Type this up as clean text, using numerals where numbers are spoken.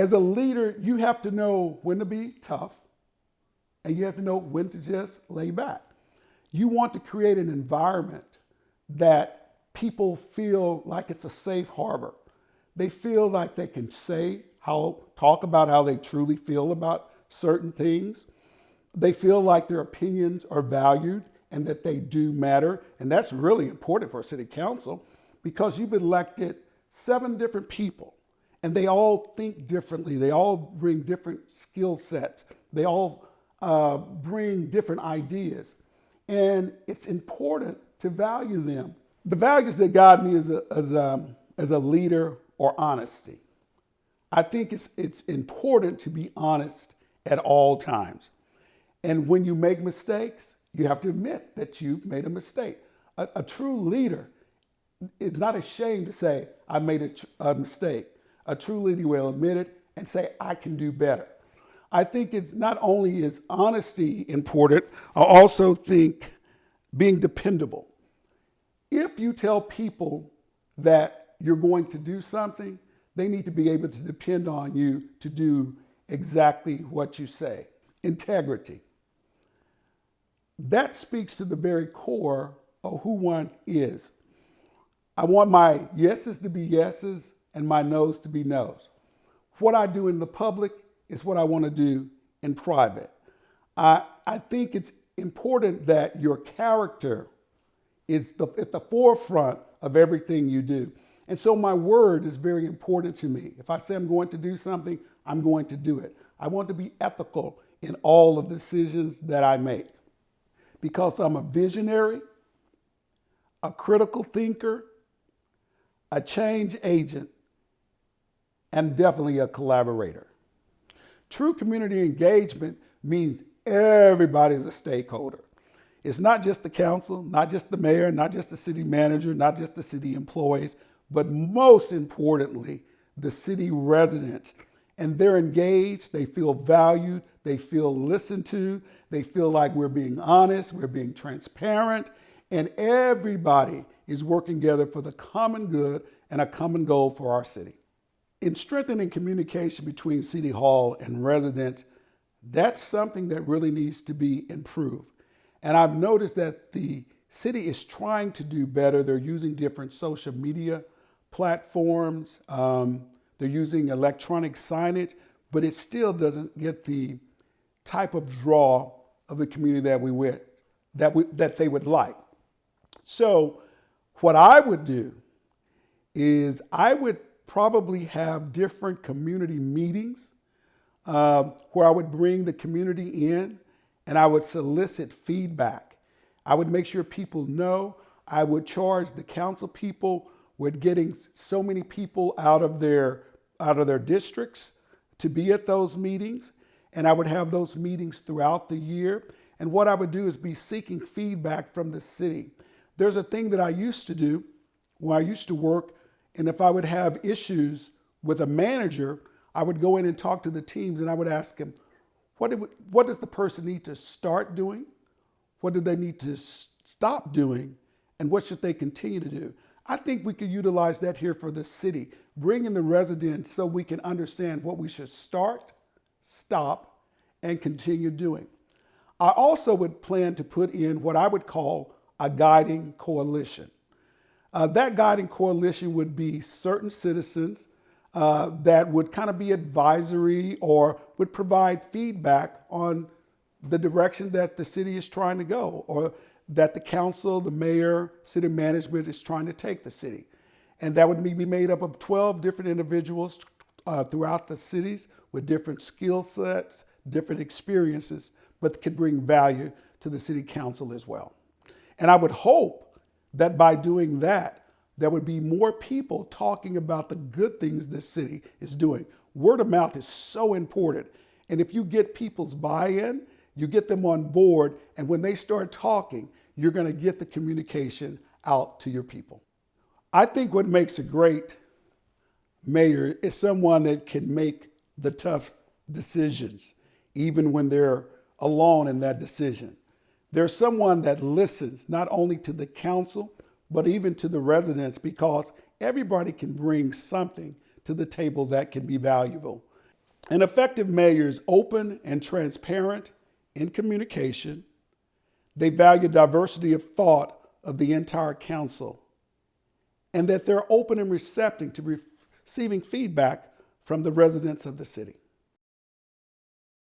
As a leader, you have to know when to be tough and you have to know when to just lay back. You want to create an environment that people feel like it's a safe harbor. They feel like they can talk about how they truly feel about certain things. They feel like their opinions are valued and that they do matter. And that's really important for a city council because you've elected 7 different people and they all think differently. They all bring different skill sets. They all bring different ideas. And it's important to value them. The values that guide me as a leader are honesty. I think it's important to be honest at all times. And when you make mistakes, you have to admit that you've made a mistake. A true leader is not ashamed to say, I made a mistake. A true leader will admit it and say, I can do better. I think it's not only is honesty important, I also think being dependable. If you tell people that you're going to do something, they need to be able to depend on you to do exactly what you say. Integrity. That speaks to the very core of who one is. I want my yeses to be yeses and my no's to be no's. What I do in the public is what I want to do in private. I think it's important that your character is at the forefront of everything you do. And so my word is very important to me. If I say I'm going to do something, I'm going to do it. I want to be ethical in all of the decisions that I make because I'm a visionary, a critical thinker, a change agent, and definitely a collaborator. True community engagement means everybody's a stakeholder. It's not just the council, not just the mayor, not just the city manager, not just the city employees, but most importantly, the city residents. And they're engaged, they feel valued, they feel listened to, they feel like we're being honest, we're being transparent, and everybody is working together for the common good and a common goal for our city. In strengthening communication between City Hall and residents, that's something that really needs to be improved. And I've noticed that the city is trying to do better. They're using different social media platforms. They're using electronic signage, but it still doesn't get the type of draw of the community that they would like. So what I would do is I would probably have different community meetings where I would bring the community in and I would solicit feedback. I would make sure people know. I would charge the council people with getting so many people out of their districts to be at those meetings. And I would have those meetings throughout the year. And what I would do is be seeking feedback from the city. There's a thing that I used to do when I used to work, and if I would have issues with a manager, I would go in and talk to the teams and I would ask them, what does the person need to start doing? What do they need to stop doing? And what should they continue to do? I think we could utilize that here for the city, bring in the residents so we can understand what we should start, stop, and continue doing. I also would plan to put in what I would call a guiding coalition. That guiding coalition would be certain citizens that would kind of be advisory or would provide feedback on the direction that the city is trying to go or that the council, the mayor, city management is trying to take the city. And that would be made up of 12 different individuals throughout the cities with different skill sets, different experiences, but could bring value to the city council as well. And I would hope that by doing that, there would be more people talking about the good things this city is doing. Word of mouth is so important. And if you get people's buy-in, you get them on board, and when they start talking, you're going to get the communication out to your people. I think what makes a great mayor is someone that can make the tough decisions, even when they're alone in that decision. There's someone that listens not only to the council, but even to the residents, because everybody can bring something to the table that can be valuable. An effective mayor is open and transparent in communication. They value diversity of thought of the entire council, and that they're open and receptive to receiving feedback from the residents of the city.